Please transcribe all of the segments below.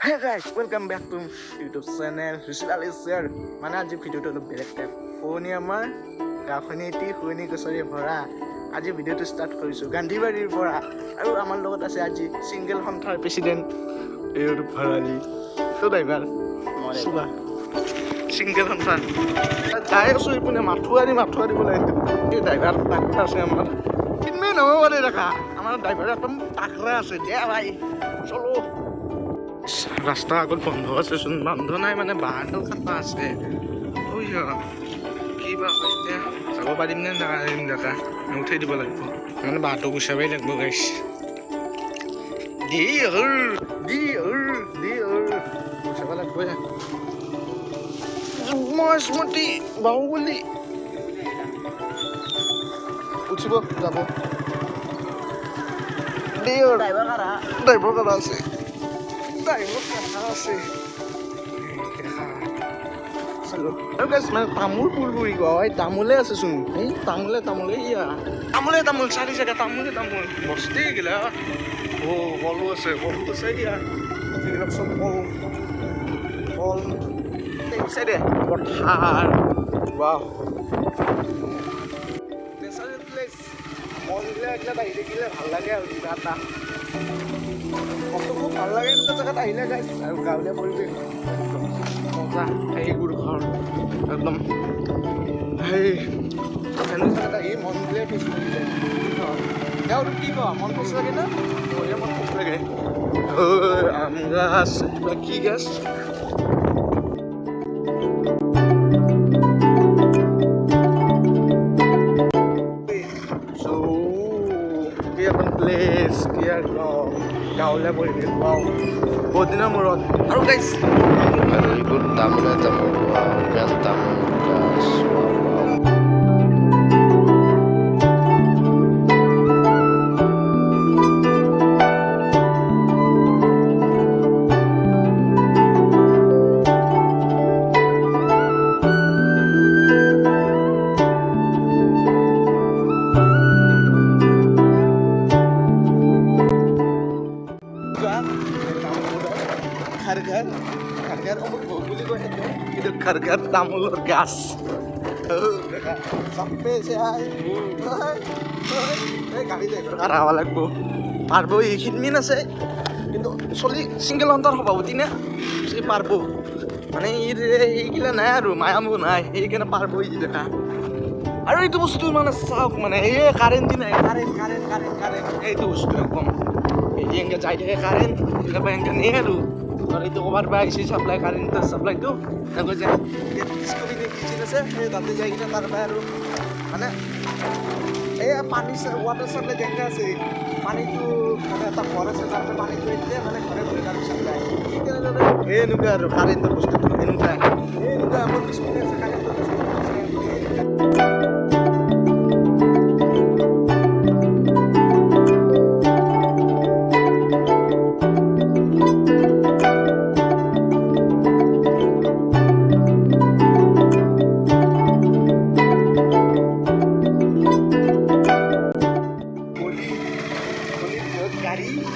Hey guys, welcome back to YouTube channel Visual Share. মানে আজি ভিডিওটো অলপ বেলেগ টাইপ। শুনি আমাৰ গাঁওখনি এটি শুনি গছৰে ভৰা। আজি ভিডিওটো ষ্টাৰ্ট কৰিছো গান্ধীবাৰীৰ পৰা আৰু আমাৰ লগত আছে আজি সিঙ্গেল সন্থাৰ প্ৰেসিডেন্ট এইটো ভৰালি তো ড্ৰাইভাৰ সুবা সিঙ্গেল সন্থা যাই আছো ইপিনে মাথুৱাৰি বোলে এই ড্ৰাইভাৰ তাকৰা আছে আমাৰ কিনমে নমাবাৰে ৰাখা আমাৰ ড্ৰাইভাৰ একদম তাকৰা আছে দে ভাই চলো ৰাস্তা আগত বন্ধ আছে চোন বন্ধ নাই মানে বাহাৰডাল খাটা আছে কিবা এতিয়া যাব পাৰিম নে নাপাৰিম দাদা উঠাই দিব লাগিব মানে বাহাৰটো গুচাবই লাগিব গাইছ গুচাব লাগিব মই স্মৃতি বাহুবলী উঠিব যাব ড্ৰাইভাৰ কাৰা আছে তামোল ফুল বুলি কয় তামোলে আছে চোন এই তামোলে তামোল চাৰি জেগা তামোলে বস্তি গিলা কলো আছে ইয়াৰ এইবিলাক চব কল দেখিছে দে পথাৰ বাহ নেচাৰেল প্লেচ মনবিলাক এইবিলাক আহি থাকিলে ভাল লাগে আৰু কিবা এটা খুব ভাল লাগে এনেকুৱা জেগাত আহিলে গাইছ আৰু গাঁৱলীয়া পৰিৱেশ মজা সেইবোৰ ঘৰ একদম সেই এনেকুৱা জেগাত আহি মন দিলে পিছ আৰু কি কোৱা মন খুচ লাগে না বঢ়িয়া মন খুচ লাগে আম গাছ কিবা কি গাছ প্লেচ কি আৰু গাঁৱলীয়া পৰিৱেশ পাওঁ বহুত দিনৰ মূৰত আৰু গাইছ এইবোৰ তামোল খাৰঘাৰ তামোলৰ গাছ গাড়ী লাগব পাৰবো এইখিনিন আছে কিন্তু চলি সিঙ্গেল সন্তাৰ সভাপতি নে পাৰব মানে এইগিলা নাই আৰু মায়ামো নাই সেইকাৰণে পাৰব দেখা আৰু এইটো বস্তু মানে চাওক মানে এই কাৰেণ্ট দি নাই কাৰেণ্ট এইটো বস্তু একদম এনেকৈ যাই থাকে কাৰেণ্ট এনেকৈ নিয়ে আৰু এইটো ক'ৰবাৰ পৰা আহিছে চাপ্লাই কাৰেণ্টৰ চাপ্লাইটো এনেকৈ যে ডিস্কভাৰী কিচেন আছে সেই তাতে যাই কিনে তাৰ পৰা আৰু মানে এই পানী ৱাটাৰ চাপ্লাই যেনেকৈ আছে পানীটো মানে এটা ঘৰ আছে তাৰ পৰা পানীটো দিলে মানে ঘৰে কাৰেণ্ট চাপ্লাই ঠিক তেনেদৰে এনেকুৱা আৰু কাৰেণ্টৰ বস্তুটো এনেকুৱা আমাৰ পিছপিনে আছে কাৰেণ্টৰ বস্তু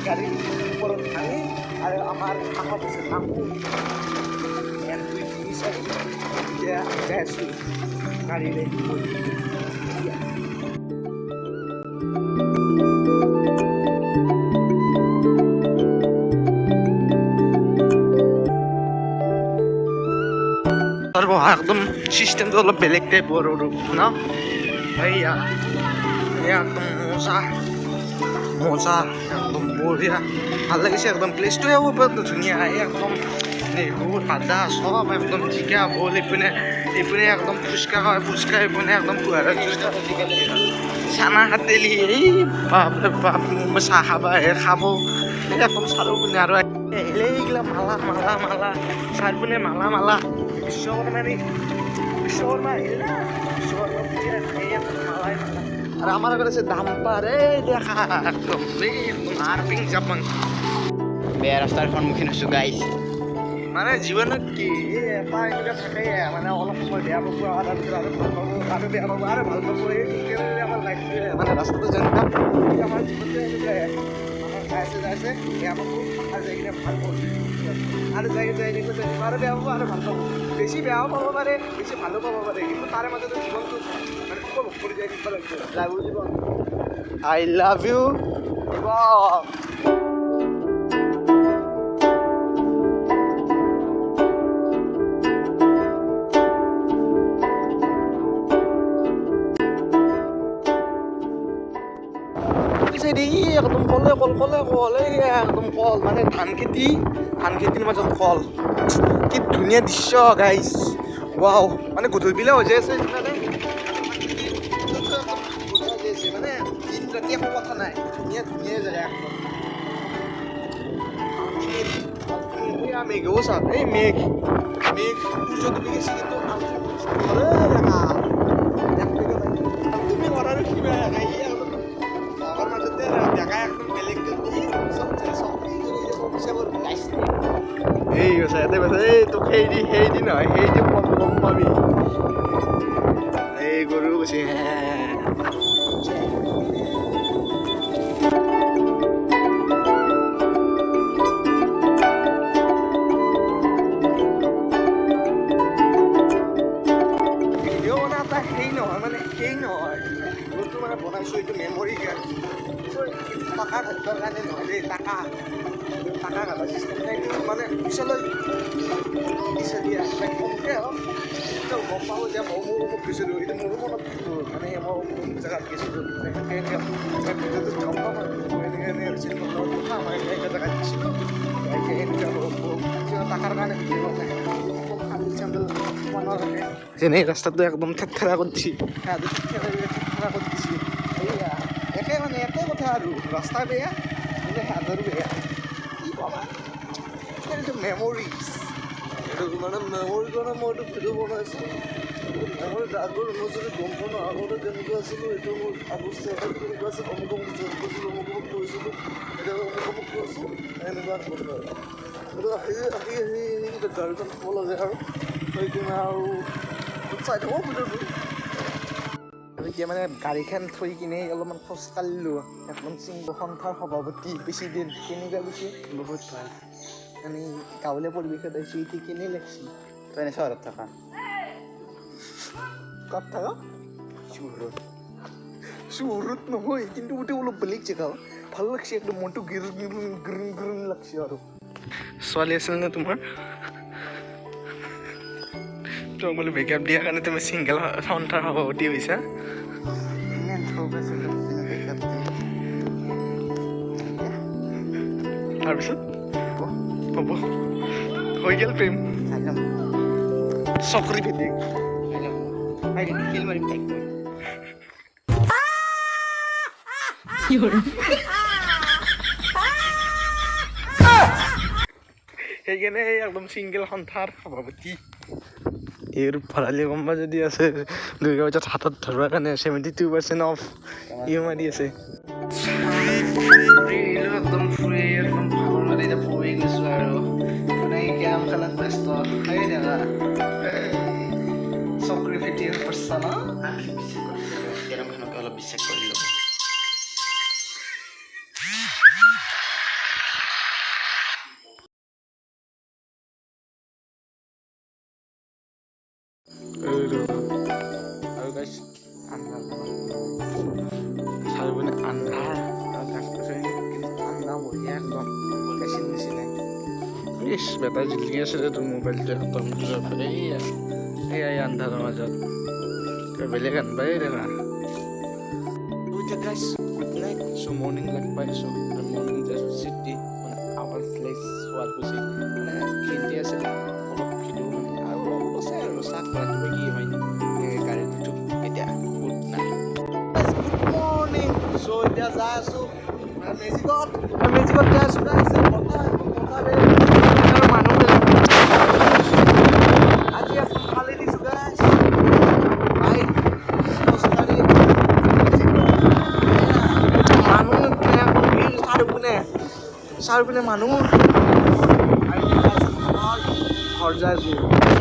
গাড়ীৰ ওপৰত ভাঙি আৰু আমাৰ কাষত আছে তামোল 1 2 3 4 এতিয়া যাই আছোঁ গাড়ীৰে আৰু একদম চিষ্টেমটো অলপ বেলেগ টাইপৰ আৰু ন এইয়া একদম মজা একদম বঢ়িয়া ভাল লাগিছে একদম প্লেচটো ধুনীয়া একদম এইবোৰ আদা চব একদম জিকা ভোল এইপিনে একদম ফুচকা হয় ফুচকা এইপিনে একদম চানা হাতেলি এই বাপৰে বাপ চাহ খাবা খাব একদম চাৰিওপিনে আৰু এইগিলা মালা চাৰিওপিনে মালা বিশ্বকৰ্মা আহিলে না মালাই আর আমার কাছে দাম পারে দেখা একদম মার্পিং জাপান বেয়া রাস্তার সন্মুখীন হচ্ছো গাইস মানে জীবনত কি এটা এনেকুৱা থাকে মানে অলপ সময় বেয়া পাব আৰু আৰু বেয়া পাব আৰু ভাল পাব এই আমাৰ লাইফটোৱে মানে ৰাস্তাটো যেনেকুৱা আমাৰ জীৱনটো এনেকুৱাই আমাৰ যাইছে বেয়া পাব আৰু যাই কিনে ভাল পাব আৰু যাই আৰু বেয়া পাব আৰু ভাল পাব বেছি বেয়াও পাব পাৰে বেছি ভালো পাব পাৰে কিন্তু তাৰে মাজতে জীৱনটো মানে উপভোগ কৰি যাই থাকিব লাগিব লাভ জীৱন আই লাভ ইউ একদম কলে একদম কল মানে ধান খেতিৰ মাজত কল কি ধুনীয়া দৃশ্য গাইজ ৱাও মানে গধূলিবিলাক হৈ যায় আছে মানে দিন ৰাতি একো কথা নাই ধুনীয়া জেগা একদম মেঘও চাওক এই মেঘ সূৰ্য ডুবি গৈছে কিন্তু তুমি কৰাৰো কিবা আগৰ মাজতে ডেকা একদম বেলেগ এই কৈছে ইয়াতে কৈছে এই তোক সেই দি নহয় সেই দি গম পাবি এই গৰু কৈছে ভিডিঅ' বনা এটা সেই নহয় যোনটো মানে বনাইছোঁ এইটো মেমৰি কাৰণে টকা ঘটিবৰ কাৰণে নহয় দেই টাকা ঘটাৰ চিষ্টেম নাই এইটো মানে পিছলৈ চলি আছে কমকৈ হওক গম পাব যে মই মোৰ গৈছিলোঁ এইটো মোৰো মনত মানে মই কোন জেগাত গৈছিলোঁ ভিডিঅ'টোত গম পাম এনেকৈ হৈছিল কথা মই এনেকৈ জেগাত গৈছিলোঁ টাকাৰ কাৰণে ভিডিঅ' বনাই যেনে ৰাস্তাটো একদম থেৰা কৰি দিছে থেৰা কৰি দিছে একে কথা আৰু ৰাস্তা বেয়া মানে হাজাৰো বেয়া কি পাবা এইটো মেমৰিজ এইটো মানে মেমৰিৰ কাৰণে মই এইটো ভিডিঅ' বনাইছোঁ মেমৰি আগৰ মই যদি গম পোৱা ন আগতে কেনেকুৱা আছিলোঁ এইটো মোৰ অৱস্থা কেনেকুৱা আছিল অমুক কৰিছিলোঁ এতিয়া অমুক কৰিছোঁ এনেকুৱা কথা আৰু আহি গাড়ীখন থ'ব লাগে আৰু থৈ কিনে আৰু চাই থাকোঁ ভিডিঅ'টো এতিয়া মানে গাড়ীখন থৈ কিনে অলপমান খোজ কাঢ়িলোঁ একদম সন্থাৰ সভাপতি বেছি দিন কেনেকুৱা গৈছে বহুত ভাল মানে গাঁৱলীয়া পৰিৱেশত আহিছোঁ এতিয়া কেনে লাগিছে তই এনে চহৰত থকা ক'ত থাকা চহৰত নহয় কিন্তু গোটেই অলপ বেলেগ জেগা ভাল লাগছে একদম মনটো গ্ৰীণ লাগছে আৰু ছোৱালী আছিল নে তোমাৰ তোমাক বোলে ব্ৰেকআপ দিয়াৰ কাৰণে তুমি ছিংগল সন্থাৰ সভাপতি হৈছা তাৰপিছত হ'ব হৈ গ'ল প্ৰেম চকৰি ভেটি সেইকাৰণে একদম ছিংগল সন্থাৰ সভাপতি এই ভৰালি কোনোবা যদি আছে দুৰ্গা পূজাত হাতত ধৰাৰ কাৰণে 72% অফ মাৰি আছে একদম ফুৰি একদম ভাগৰ মাৰি এতিয়া পৰি গৈছোঁ আৰু মানে কেৰম খেলাত ব্যস্ত সেই দেখা চকৰি ফেটি কৰিছা ন কেৰমখনকে অলপ বিশ্বাস কৰি ল'ব আৰু গাইছ আন্ধাৰ চাৰিপিনে আন্ধাৰ ঠাণ্ডা বঢ়িয়া একদম বেছি নিচিনা ইছ বেটাৰী জিলিকি আছে যে তোৰ মোবাইলটো একদম এইয়া আন্ধাৰৰ মাজত বেলেগ আনবাই দেখা গাইছ গুড নাইট চ' মৰ্ণিং লাগ পাইছোঁ মৰ্ণিং যাইছোঁ চিটি মানে আৱাৰ প্লেচ হোৱাত গৈছে মানে খেতি আছিলে অলপ ভিডিঅ' মানে আৰু অলপ আছে আৰু চাহ ৰাতিপুৱা কি হয় গাড়ীটো এতিয়া গুড নাইট গুড মৰ্ণিং চ' এতিয়া যাই আছোঁ মেজিকত যাই আছোঁ মানুহ আজি এখন ফালি দিছোঁ গাইছ বাইক চাৰিওপিনে মানুহ ঘৰ যাই আছোঁ